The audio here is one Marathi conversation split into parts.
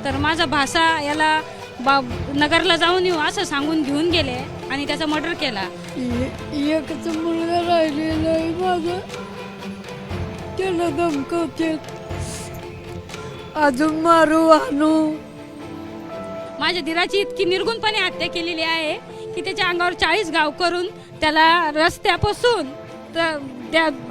तर माझा भासा याला नगरला जाऊन येऊ असं सांगून घेऊन गेले आणि त्याचा मर्डर केला. एकच मुलगा राहिलेला आहे माझा, त्याला धमकवते, अजून मारू आणू. माझ्या दिराची इतकी निर्गुणपणे हत्या केलेली आहे की त्याच्या अंगावर 40 घाव करून त्याला रस्त्यापासून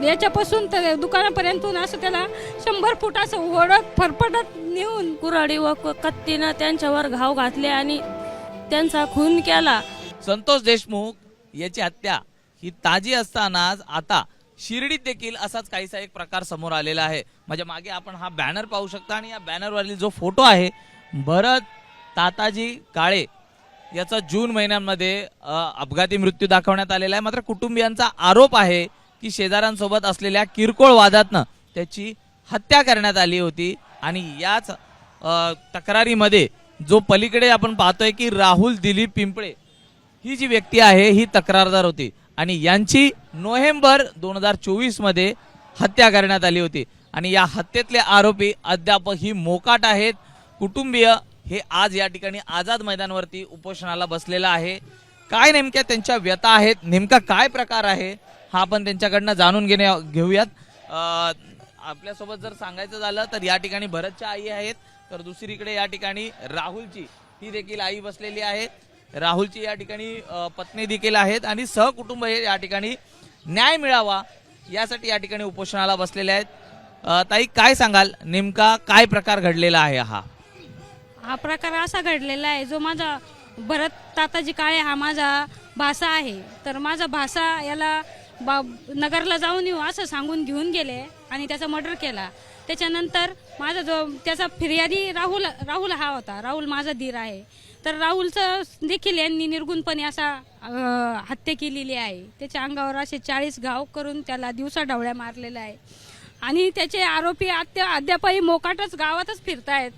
याच्यापासून तर दुकानापर्यंतून असं त्याला 100 फूट असं ओढत फरफटत नेऊन कुऱ्हाडी व कत्तीनं त्यांच्यावर घाव घातले आणि त्यांचा खून केला. संतोष देशमुख याची हत्या ही ताजी असतानाच आता शिर्डीत देखील असाच काहीसा एक प्रकार समोर आलेला आहे. माझ्या मागे आपण हा बॅनर पाहू शकता आणि या बॅनरवरील जो फोटो आहे भरत ताताजी काळे याचा जून महिन्यामध्ये अपघाती मृत्यू दाखवण्यात आलेला आहे. मात्र कुटुंबियांचा आरोप आहे की शेजाऱ्यांसोबत असलेल्या किरकोळ वादातनं त्याची हत्या करण्यात आली होती आणि याच तक्रारीमध्ये जो पलीकडे आपण पाहतोय की राहुल दिलीप पिंपळे ही जी व्यक्ती आहे ही तक्रारदार होती आणि यांची नोव्हेंबर 2024 मध्ये हत्या करण्यात आली होती आणि या हत्येतले आरोपी अद्यापही मोकाट आहेत. कुटुंबीय हे आज या ठिकाणी आझाद मैदानावरती उपोषणाला बसलेला आहे. काय नेमक्या त्यांच्या व्यथा आहेत, नेमका काय प्रकार आहे हा आपण त्यांच्याकडनं जाणून घेऊयात. आपल्यासोबत जर सांगायचं झालं तर या ठिकाणी भरतच्या आई आहेत, तर दुसरीकडे या ठिकाणी राहुलची ही देखील आई बसलेली आहे. राहुलची या ठिकाणी पत्नी देखील आहेत आणि सहकुटुंब हे या ठिकाणी न्याय मिळावा यासाठी या ठिकाणी उपोषणाला बसलेले आहेत. ताई काय सांगाल, नेमका काय प्रकार घडलेला आहे? हा प्रकार असा घडलेला आहे, जो माझा भरत ताताजी काळे हा माझा भासा आहे. तर माझा भासा याला नगरला जाऊन येऊ असं सांगून घेऊन गेले आणि त्याचा मर्डर केला. त्याच्यानंतर माझा जो त्याचा फिर्यादी राहुल हा होता. राहुल माझा धीर आहे. तर राहुलचं देखील यांनी निर्गुणपणे असा हत्या केलेली आहे. त्याच्या अंगावर असे 40 घाव करून त्याला दिवसाढवळ्या मारलेला आहे आणि त्याचे आरोपी अद्यापही मोकाटच गावातच फिरतायत.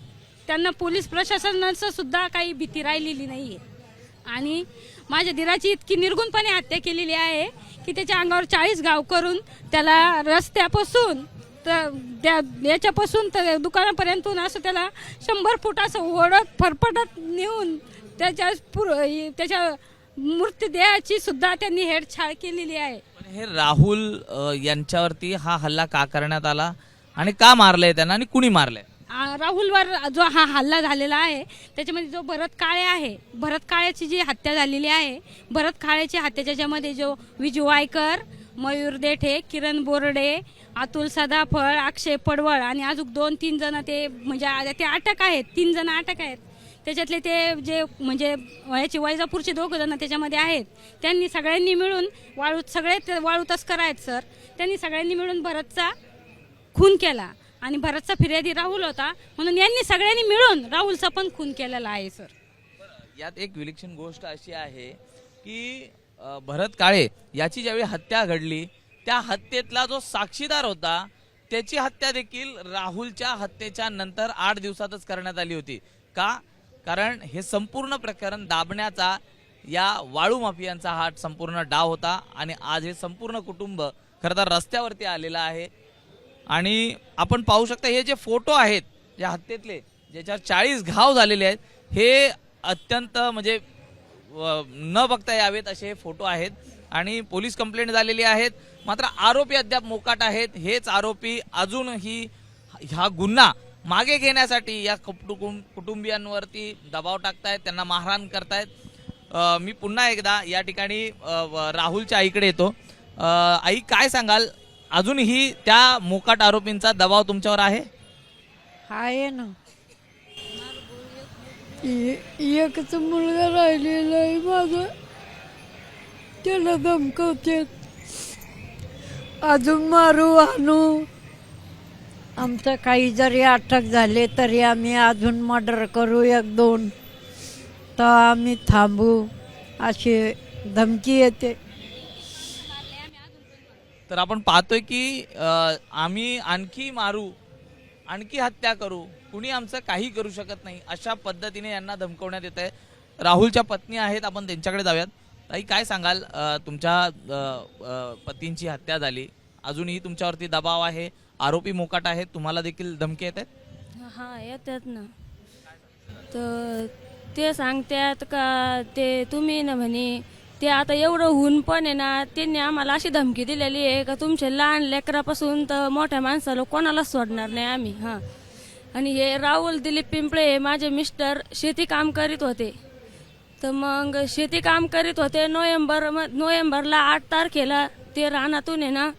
त्यांना पोलीस प्रशासनाचं सुद्धा काही भीती राहिलेली नाही आहे आणि माझ्या दिराची इतकी निर्गुणपणे हत्या केलेली आहे की त्याच्या अंगावर 40 घाव करून त्याला रस्त्यापासून याच्यापासून तर दुकानापर्यंतून असं त्याला 100 फूट असं ओढत फरफटत नेऊन त्याच्या मृतदेहाची सुद्धा त्यांनी हेडछाळ केलेली आहे. हे राहुल यांच्यावरती हा हल्ला का करण्यात आला आणि का मारलंय त्यांना आणि कुणी मारलंय? राहुलवर जो हा हल्ला झालेला आहे त्याच्यामध्ये जो भरत काळे आहे, भरत काळेची जी हत्या झालेली आहे, भरत काळेची हत्या ज्याच्यामध्ये जो विजू वायकर, मयूर देठे, किरण बोर्डे, अतुल सदाफळ, अक्षय पडवळ आणि अजून 2-3 जण ते म्हणजे ते अटक आहेत. 3 जण अटक आहेत. त्याच्यातले ते जे म्हणजे याची वैजापूरचे 2 जण त्याच्यामध्ये आहेत. त्यांनी सगळ्यांनी मिळून वाळू तस्कर आहेत सर, त्यांनी सगळ्यांनी मिळून भरतचा खून केला आणि भरतचा फिर्यादी राहुल होता म्हणून यांनी सगळ्यांनी मिळून राहुलचा पण खून केलेला आहे सर. यात एक विलक्षण गोष्ट अशी आहे की भरत काळे याची ज्यावेळी हत्या घडली त्या हत्येतला जो साक्षीदार होता त्याची हत्या देखील राहुलच्या हत्येच्या नंतर 8 दिवसातच करण्यात आली होती. का? कारण हे संपूर्ण प्रकरण दाबण्याचा या वाळू माफियांचा हा संपूर्ण डाव होता आणि आज हे संपूर्ण कुटुंब खरं तर रस्त्यावरती आलेलं आहे. आणि आपण पाहू शकता हे जे फोटो आहेत या हत्येतले ज्याच्यावर 40 घाव झालेले आहेत हे अत्यंत म्हणजे न बघता यावेत असे हे फोटो आहेत आणि पोलीस कंप्लेंट झालेली आहेत. मात्र आरोपी अद्याप मोकाट आहेत. हेच आरोपी अजूनही हा गुन्हा मागे घेण्यासाठी या कुटुंबियांवरती दबाव टाकतायत, त्यांना मारहाण करतायत. मी पुन्हा एकदा या ठिकाणी राहुलच्या आईकडे येतो. आई काय सांगाल, अजूनही त्या मोकाट आरोपींचा दबाव तुमच्यावर आहे? आहे ना, एकच मुलगा राहिलेला आहे माझा, त्याला धमकवते, अजून मारू आणू. आमचं काही जरी अटक झाले तरी आम्ही अजून मर्डर करू 1-2 तर आम्ही थांबू अशी धमकी येते. तर आपण पाहतोय की आम्ही आणखी मारू, आणखी हत्या करू, कुणी आमचं काही करू शकत नाही अशा पद्धतीने यांना धमकवण्यात येत आहे. राहुलच्या पत्नी आहेत, आपण त्यांच्याकडे जाऊयात. ताई काय सांगाल, तुमच्या पतींची हत्या झाली, अजूनही तुमच्यावरती दबाव आहे, आरोपी मोकाट आहेत, तुम्हाला देखील धमकी येत आहेत? हा येतात ना. तर ते सांगतात का ते तुम्ही ना म्हणे ते आता एवढं होऊन पण आहे ना, त्यांनी आम्हाला अशी धमकी दिलेली आहे का तुमचे लहान लेकरापासून तर मोठ्या माणसाला कोणालाच सोडणार नाही आम्ही. हां, आणि हे राहुल दिलीप पिंपळे हे माझे मिस्टर शेती काम करीत होते. तर मग शेती काम करीत होते. नोव्हेंबरला 8 तारखेला ते रानातून आहे ना,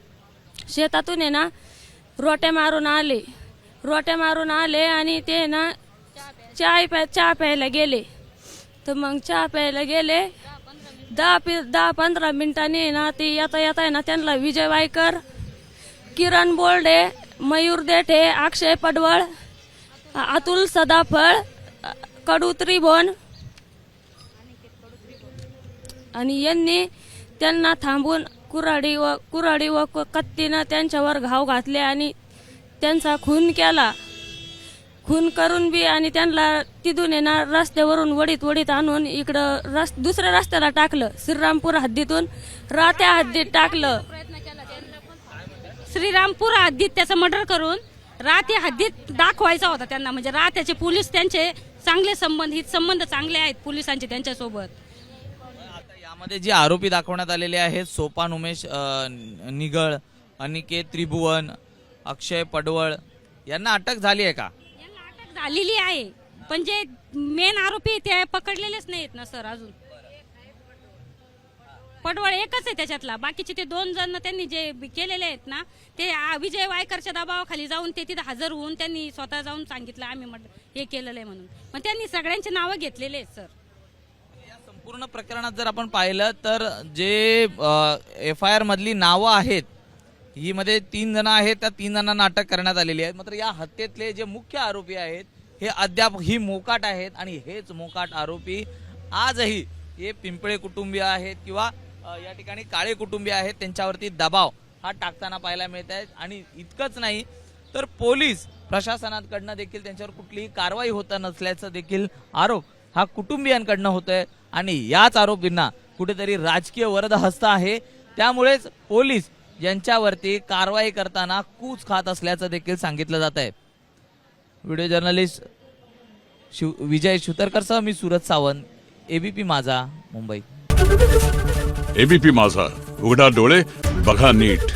शेतातून आहे ना रोट्या मारून आले आणि ते ना चहा प्यायला गेले. तर मग चहा प्यायला गेले 10-15 मिनिटांनी ना ते येता आहे ना त्यांना विजय वायकर, किरण बोर्डे, मयूर देठे, अक्षय पडवळ, अतुल सदाफळ, कडू त्रिभुवन आणि यांनी त्यांना थांबून कुऱ्हाडी व कत्तीनं त्यांच्यावर घाव घातले आणि त्यांचा खून केला. खून करून बी आणि त्यांना तिथून येणार रस्त्यावरून वडीत आणून इकडं दुसऱ्या रस्त्याला टाकलं. श्रीरामपूर हद्दीतून राहत्या हद्दीत टाकलं. श्रीरामपूर हद्दीत त्याचं मर्डर करून राहते हद्दीत दाखवायचा होता त्यांना. म्हणजे राहत्याचे पोलीस त्यांचे चांगले संबंध चांगले आहेत पोलिसांचे त्यांच्यासोबत. आता यामध्ये जे आरोपी दाखवण्यात आलेले आहेत सोपान उमेश निगळ, अनिकेत त्रिभुवन, अक्षय पडवळ यांना अटक झाली आहे का? यांना अटक झालेली आहे पण जे मेन आरोपी ते पकडलेलेच नाहीत ना सर अजून. पडवळ एकच आहे त्याच्यातला. बाकीचे ते 2 जण त्यांनी जे केलेले आहेत ना ते विजय वायकरच्या दबावाखाली जाऊन ते तिथे हजर होऊन त्यांनी स्वतः जाऊन सांगितलं आम्ही हे केलेलं आहे म्हणून. मग त्यांनी सगळ्यांची नावं घेतलेले आहेत सर. या संपूर्ण प्रकरणात जर आपण पाहिलं तर जे FIR मधली नावं आहेत ही मध्ये 3 जण आहेत. त्या 3 जणांना अटक करण्यात आलेली आहे. मात्र या हत्येतले जे मुख्य आरोपी आहेत हे अद्याप ही मोकाट आहेत आणि हेच मोकाट आरोपी आजही हे पिंपळे कुटुंबीय आहेत किंवा या ठिकाणी काळे कुटुंबीय आहेत त्यांच्यावरती दबाव हा टाकताना पाहायला मिळत आहे. आणि इतकंच नाही तर पोलीस प्रशासनाकडनं देखील त्यांच्यावर कुठलीही कारवाई होत नसल्याचं देखील आरोप हा कुटुंबियांकडनं होतोय. आणि याच आरोपींना कुठेतरी राजकीय वरदहस्त आहे. त्यामुळेच पोलीस यांच्यावरती कारवाई करताना कूच खात असल्याचं देखील सांगितलं जात आहे. व्हिडिओ जर्नलिस्ट विजय शुतरकरसह मी सूरज सावंत, ABP माझा, मुंबई. ABP माझा, उघडा डोळे बघा नीट.